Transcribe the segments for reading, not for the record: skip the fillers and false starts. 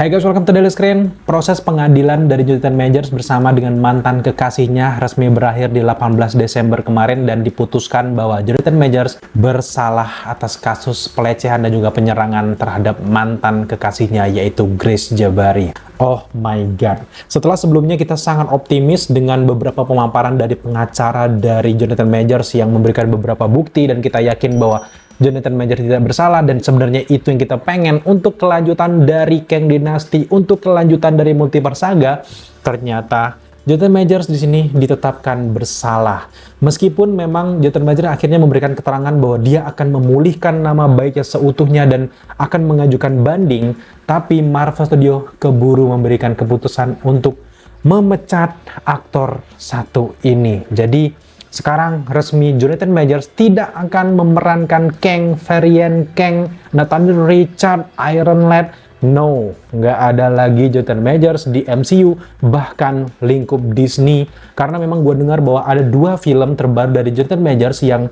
Hai guys, welcome to Daily Screen. Proses pengadilan dari Jonathan Majors bersama dengan mantan kekasihnya resmi berakhir di 18 Desember kemarin dan diputuskan bahwa Jonathan Majors bersalah atas kasus pelecehan dan juga penyerangan terhadap mantan kekasihnya yaitu Grace Jabari. Oh my god. Setelah sebelumnya kita sangat optimis dengan beberapa pemaparan dari pengacara dari Jonathan Majors yang memberikan beberapa bukti dan kita yakin bahwa Jonathan Majors tidak bersalah dan sebenarnya itu yang kita pengen untuk kelanjutan dari Kang Dynasty, untuk kelanjutan dari Multiverse Saga. Ternyata Jonathan Majors di sini ditetapkan bersalah. Meskipun memang Jonathan Majors akhirnya memberikan keterangan bahwa dia akan memulihkan nama baiknya seutuhnya dan akan mengajukan banding, tapi Marvel Studios keburu memberikan keputusan untuk memecat aktor satu ini. Jadi sekarang resmi Jonathan Majors tidak akan memerankan Kang, varian Kang, Nathaniel Richard, Iron Lad. No, nggak ada lagi Jonathan Majors di MCU, bahkan lingkup Disney. Karena memang gue dengar bahwa ada 2 film terbaru dari Jonathan Majors yang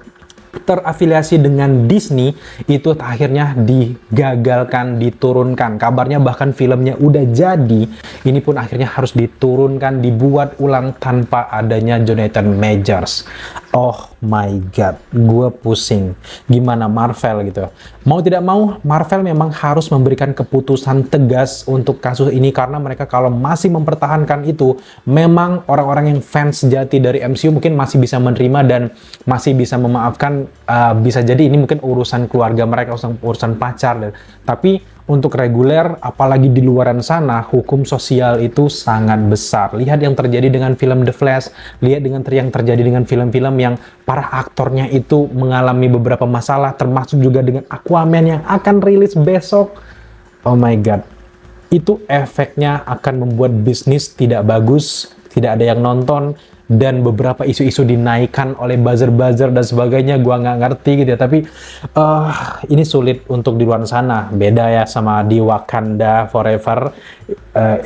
terafiliasi dengan Disney itu akhirnya digagalkan, diturunkan. Kabarnya bahkan filmnya udah jadi, ini pun akhirnya harus diturunkan, dibuat ulang tanpa adanya Jonathan Majors. Oh my god, gue pusing. Gimana Marvel gitu? Mau tidak mau, Marvel memang harus memberikan keputusan tegas untuk kasus ini karena mereka kalau masih mempertahankan itu, memang orang-orang yang fans sejati dari MCU mungkin masih bisa menerima dan masih bisa memaafkan. Bisa jadi ini mungkin urusan keluarga mereka, urusan pacar, tapi untuk reguler, apalagi di luaran sana, hukum sosial itu sangat besar. Lihat yang terjadi dengan film The Flash, lihat dengan yang terjadi dengan film-film yang para aktornya itu mengalami beberapa masalah, termasuk juga dengan Aquaman yang akan rilis besok. Oh my god, itu efeknya akan membuat bisnis tidak bagus, tidak ada yang nonton, dan beberapa isu-isu dinaikkan oleh buzzer-buzzer dan sebagainya. Gua nggak ngerti gitu ya, tapi ini sulit untuk di luar sana. Beda ya sama di Wakanda Forever,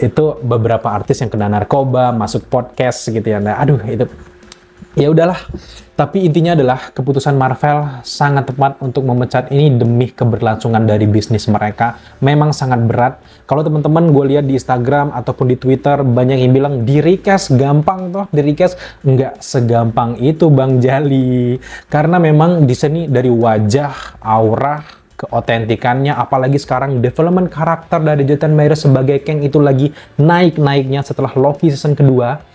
itu beberapa artis yang kena narkoba, masuk podcast gitu ya. Nah, aduh, itu ya udahlah. Tapi intinya adalah keputusan Marvel sangat tepat untuk memecat ini demi keberlangsungan dari bisnis mereka. Memang sangat berat. Kalau teman-teman gue lihat di Instagram ataupun di Twitter banyak yang bilang di recast gampang toh, di recast nggak segampang itu Bang Jali. Karena memang di sini dari wajah, aura, keotentikannya, apalagi sekarang development karakter dari Jonathan Majors sebagai Kang itu lagi naik-naiknya setelah Loki season kedua.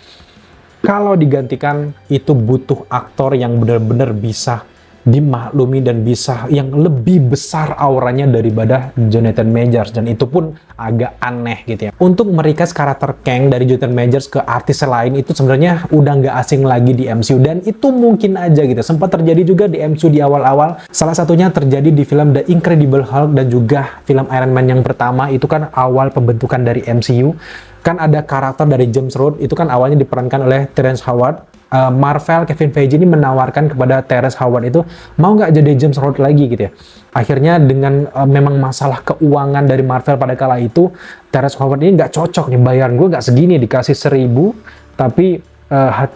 Kalau digantikan itu butuh aktor yang benar-benar bisa dimaklumi dan bisa yang lebih besar auranya daripada Jonathan Majors, dan itu pun agak aneh gitu ya. Untuk merecast karakter Kang dari Jonathan Majors ke artis lain itu sebenarnya udah nggak asing lagi di MCU dan itu mungkin aja gitu. Sempat terjadi juga di MCU di awal-awal. Salah satunya terjadi di film The Incredible Hulk dan juga film Iron Man yang pertama, itu kan awal pembentukan dari MCU. Kan ada karakter dari James Rhodes, itu kan awalnya diperankan oleh Terrence Howard. Marvel, Kevin Feige ini menawarkan kepada Terrence Howard itu mau nggak jadi James Rhodes lagi gitu ya. Akhirnya dengan memang masalah keuangan dari Marvel pada kala itu, Terrence Howard ini nggak cocok nih, bayaran gue nggak segini, dikasih 1.000 tapi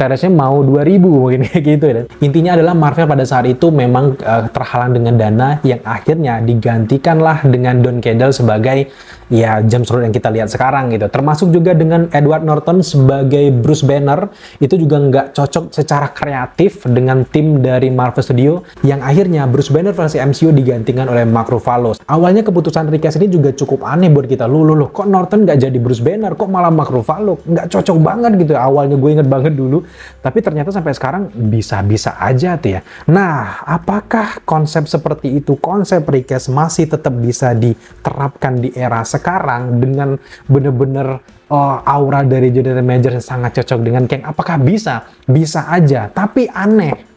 Terrence-nya mau 2.000 mungkin kayak gitu ya. Intinya adalah Marvel pada saat itu memang terhalang dengan dana yang akhirnya digantikanlah dengan Don Cheadle sebagai ya James Rhodes yang kita lihat sekarang gitu. Termasuk juga dengan Edward Norton sebagai Bruce Banner, itu juga nggak cocok secara kreatif dengan tim dari Marvel Studios yang akhirnya Bruce Banner versi MCU digantikan oleh Mark Ruffalo. Awalnya keputusan recast ini juga cukup aneh buat kita. Loh, kok Norton nggak jadi Bruce Banner, kok malah Mark Ruffalo? Nggak cocok banget gitu. Awalnya gue inget banget dulu, tapi ternyata sampai sekarang bisa-bisa aja tuh ya. Nah, apakah konsep seperti itu, konsep recast masih tetap bisa diterapkan di era sekarang dengan bener-bener aura dari Jonathan Majors yang sangat cocok dengan Kang? Apakah bisa? Bisa aja, tapi aneh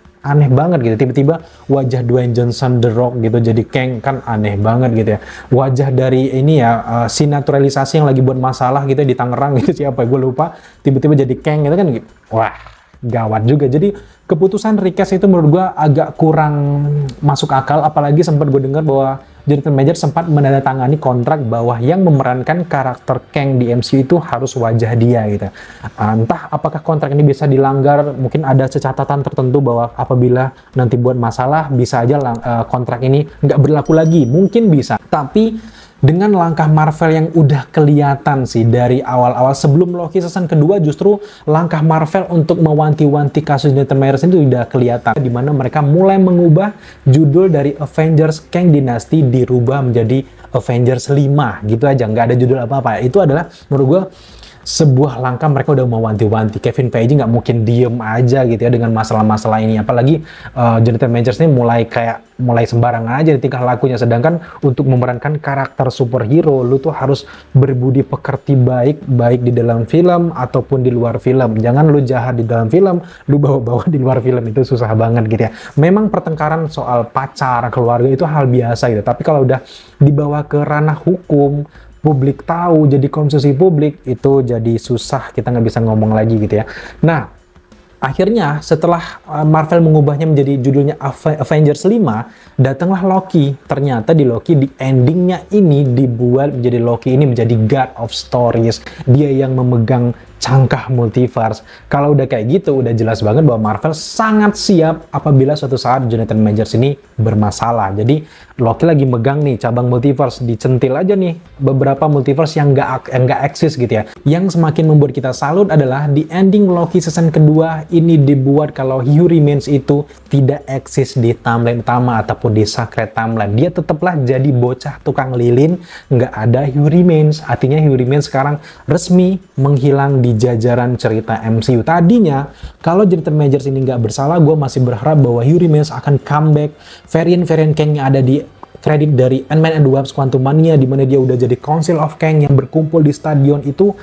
banget gitu. Tiba-tiba wajah Dwayne Johnson, The Rock gitu jadi Kang, kan aneh banget gitu ya. Wajah dari ini ya, si naturalisasi yang lagi buat masalah gitu di Tangerang gitu, siapa gue lupa, tiba-tiba jadi Kang gitu kan. Wah, gawat juga. Jadi keputusan recast itu menurut gue agak kurang masuk akal, apalagi sempat gue dengar bahwa Jonathan Majors sempat menandatangani kontrak bahwa yang memerankan karakter Kang di MCU itu harus wajah dia gitu. Entah apakah kontrak ini bisa dilanggar, mungkin ada catatan tertentu bahwa apabila nanti buat masalah bisa aja kontrak ini nggak berlaku lagi, mungkin bisa. Tapi dengan langkah Marvel yang udah kelihatan sih dari awal-awal sebelum Loki season kedua, justru langkah Marvel untuk mewanti-wanti kasus Jonathan Majors itu udah kelihatan, di mana mereka mulai mengubah judul dari Avengers Kang Dynasty dirubah menjadi Avengers 5 gitu aja, nggak ada judul apa-apa. Itu adalah menurut gue sebuah langkah mereka udah mewanti-wanti. Kevin Feige nggak mungkin diem aja gitu ya dengan masalah-masalah ini, apalagi Jonathan Majors ini mulai sembarangan aja di tingkah lakunya, sedangkan untuk memerankan karakter superhero lu tuh harus berbudi pekerti baik di dalam film ataupun di luar film. Jangan lu jahat di dalam film, lu bawa-bawa di luar film, itu susah banget gitu ya. Memang pertengkaran soal pacar, keluarga itu hal biasa gitu, tapi kalau udah dibawa ke ranah hukum, publik tahu, jadi konsumsi publik, itu jadi susah, kita nggak bisa ngomong lagi gitu ya. Nah, akhirnya setelah Marvel mengubahnya menjadi judulnya Avengers 5, datanglah Loki. Ternyata di Loki, di endingnya ini dibuat menjadi Loki ini menjadi God of Stories. Dia yang memegang cangkah multiverse. Kalau udah kayak gitu, udah jelas banget bahwa Marvel sangat siap apabila suatu saat Jonathan Majors ini bermasalah. Jadi Loki lagi megang nih cabang multiverse, dicentil aja nih beberapa multiverse yang nggak eksis gitu ya. Yang semakin membuat kita salut adalah di ending Loki season kedua ini dibuat kalau He Who Remains itu tidak eksis di timeline utama ataupun di Sacred Timeline. Dia tetaplah jadi bocah tukang lilin, nggak ada He Who Remains. Artinya He Who Remains sekarang resmi menghilang di jajaran cerita MCU. Tadinya kalau Jonathan Majors ini nggak bersalah, gue masih berharap bahwa He Who Remains akan comeback. Variant-variant Kang yang ada di kredit dari Ant-Man and the Wasp Quantumania, di mana dia udah jadi Council of Kang yang berkumpul di stadion itu,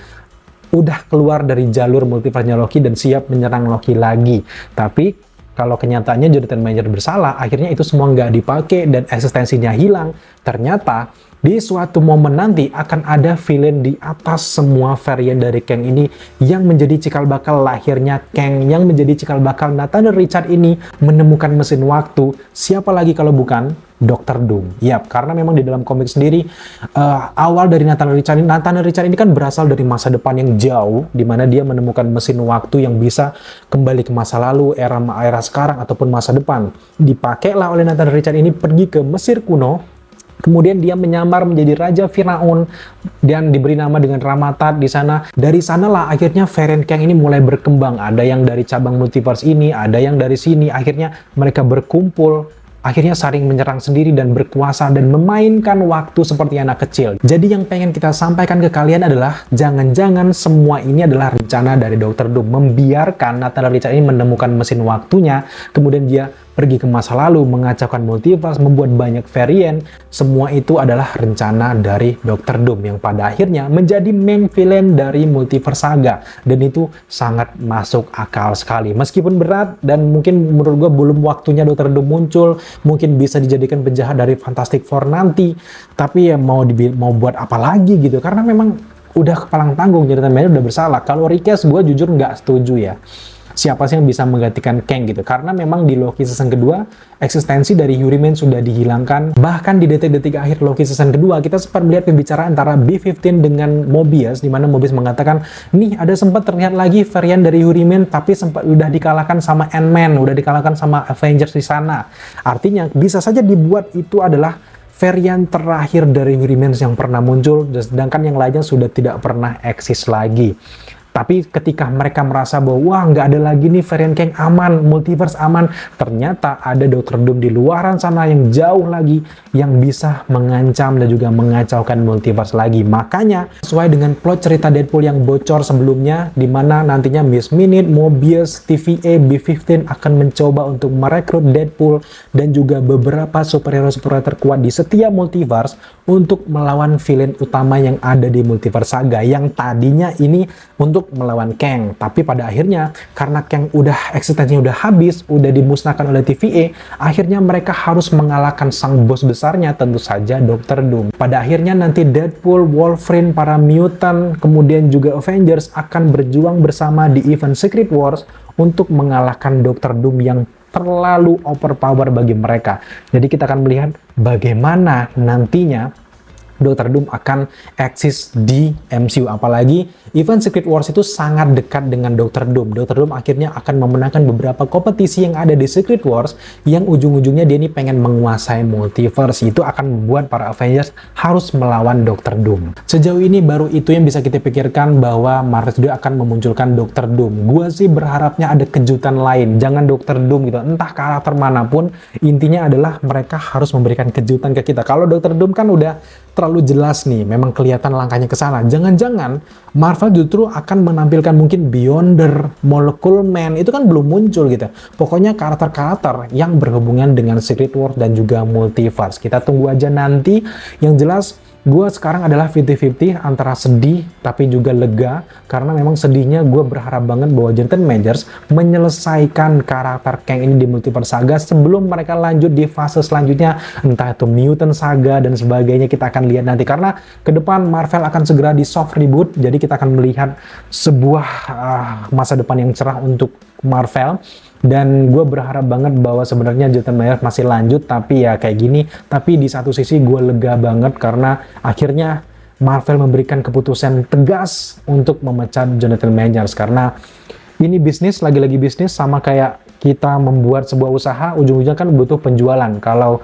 udah keluar dari jalur multiverse-nya Loki dan siap menyerang Loki lagi. Tapi kalau kenyataannya Jonathan Majors bersalah, akhirnya itu semua nggak dipakai dan eksistensinya hilang. Ternyata di suatu momen nanti akan ada villain di atas semua varian dari Kang ini yang menjadi cikal bakal lahirnya Kang, yang menjadi cikal bakal Nathaniel Richards ini menemukan mesin waktu. Siapa lagi kalau bukan Dr. Doom? Yap, karena memang di dalam komik sendiri awal dari Nathaniel Richards ini kan berasal dari masa depan yang jauh, di mana dia menemukan mesin waktu yang bisa kembali ke masa lalu, era sekarang ataupun masa depan. Dipakailah oleh Nathaniel Richards ini pergi ke Mesir kuno. Kemudian dia menyamar menjadi Raja Firaun dan diberi nama dengan Ramatat di sana. Dari sanalah akhirnya variant Kang ini mulai berkembang. Ada yang dari cabang multiverse ini, ada yang dari sini. Akhirnya mereka berkumpul, akhirnya saling menyerang sendiri dan berkuasa dan memainkan waktu seperti anak kecil. Jadi yang pengen kita sampaikan ke kalian adalah jangan-jangan semua ini adalah rencana dari Dr. Doom, membiarkan Nathaniel Richards ini menemukan mesin waktunya, kemudian dia pergi ke masa lalu, mengacaukan multiverse, membuat banyak varian. Semua itu adalah rencana dari Dr. Doom yang pada akhirnya menjadi main villain dari multiverse saga. Dan itu sangat masuk akal sekali. Meskipun berat dan mungkin menurut gue belum waktunya Dr. Doom muncul, mungkin bisa dijadikan penjahat dari Fantastic Four nanti. Tapi ya mau buat apa lagi gitu. Karena memang udah kepalang tanggung, Jonathan Majors udah bersalah. Kalau request gue jujur nggak setuju ya. Siapa sih yang bisa menggantikan Kang gitu? Karena memang di Loki season kedua, eksistensi dari He Who Remains sudah dihilangkan. Bahkan di detik-detik akhir Loki season kedua, kita sempat melihat pembicaraan antara B-15 dengan Mobius, di mana Mobius mengatakan, nih ada sempat terlihat lagi varian dari He Who Remains, tapi sempat udah dikalahkan sama Ant-Man, udah dikalahkan sama Avengers di sana. Artinya, bisa saja dibuat itu adalah varian terakhir dari He Who Remains yang pernah muncul, sedangkan yang lainnya sudah tidak pernah eksis lagi. Tapi ketika mereka merasa bahwa wah nggak ada lagi nih varian Kang aman, multiverse aman, ternyata ada Dr. Doom di luaran sana yang jauh lagi yang bisa mengancam dan juga mengacaukan multiverse lagi. Makanya sesuai dengan plot cerita Deadpool yang bocor sebelumnya, di mana nantinya Miss Minute, Mobius, TVA, B-15 akan mencoba untuk merekrut Deadpool dan juga beberapa superhero terkuat di setiap multiverse untuk melawan villain utama yang ada di multiverse saga, yang tadinya ini untuk melawan Kang. Tapi pada akhirnya karena Kang udah eksistensinya udah habis, udah dimusnahkan oleh TVA, akhirnya mereka harus mengalahkan sang bos besarnya, tentu saja Dr. Doom. Pada akhirnya nanti Deadpool, Wolverine, para mutant, kemudian juga Avengers akan berjuang bersama di event Secret Wars untuk mengalahkan Dr. Doom yang terlalu overpower bagi mereka. Jadi kita akan melihat bagaimana nantinya Dr. Doom akan eksis di MCU. Apalagi event Secret Wars itu sangat dekat dengan Dr. Doom. Dr. Doom akhirnya akan memenangkan beberapa kompetisi yang ada di Secret Wars yang ujung-ujungnya dia ini pengen menguasai multiverse. Itu akan membuat para Avengers harus melawan Dr. Doom. Sejauh ini baru itu yang bisa kita pikirkan bahwa Marvel Studios akan memunculkan Dr. Doom. Gua sih berharapnya ada kejutan lain. Jangan Dr. Doom gitu. Entah karakter manapun, intinya adalah mereka harus memberikan kejutan ke kita. Kalau Dr. Doom kan udah terlalu jelas nih, memang kelihatan langkahnya ke sana. Jangan-jangan Marvel justru akan menampilkan mungkin Beyonder, Molecule Man, itu kan belum muncul gitu. Pokoknya karakter-karakter yang berhubungan dengan Secret Wars dan juga multiverse. Kita tunggu aja nanti. Yang jelas, gue sekarang adalah 50-50 antara sedih tapi juga lega, karena memang sedihnya gue berharap banget bahwa Jonathan Majors menyelesaikan karakter Kang ini di Multiverse Saga sebelum mereka lanjut di fase selanjutnya, entah itu Mutant Saga dan sebagainya. Kita akan lihat nanti, karena ke depan Marvel akan segera di soft reboot, jadi kita akan melihat sebuah masa depan yang cerah untuk Marvel. Dan gue berharap banget bahwa sebenarnya Jonathan Majors masih lanjut, tapi ya kayak gini. Tapi di satu sisi gue lega banget karena akhirnya Marvel memberikan keputusan tegas untuk memecat Jonathan Majors. Karena ini bisnis, lagi-lagi bisnis, sama kayak kita membuat sebuah usaha, ujung-ujungnya kan butuh penjualan. Kalau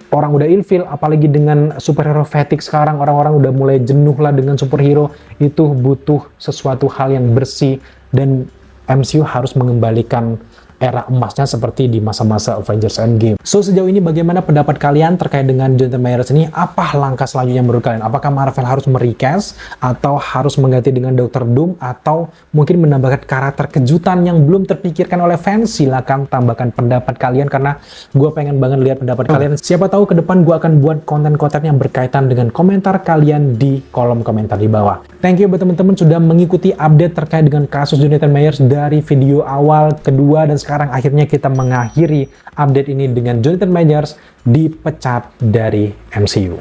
orang udah ilfil, apalagi dengan superhero fatigue sekarang, orang-orang udah mulai jenuh lah dengan superhero, itu butuh sesuatu hal yang bersih, dan MCU harus mengembalikan era emasnya seperti di masa-masa Avengers Endgame. So, sejauh ini bagaimana pendapat kalian terkait dengan Jonathan Majors ini? Apa langkah selanjutnya menurut kalian? Apakah Marvel harus merecast, atau harus mengganti dengan Dr. Doom, atau mungkin menambahkan karakter kejutan yang belum terpikirkan oleh fans? Silahkan tambahkan pendapat kalian, karena gue pengen banget lihat pendapat kalian. Siapa tahu ke depan gue akan buat konten-konten yang berkaitan dengan komentar kalian di kolom komentar di bawah. Thank you buat teman-teman sudah mengikuti update terkait dengan kasus Jonathan Majors dari video awal, kedua, dan sekarang akhirnya kita mengakhiri update ini dengan Jonathan Majors dipecat dari MCU.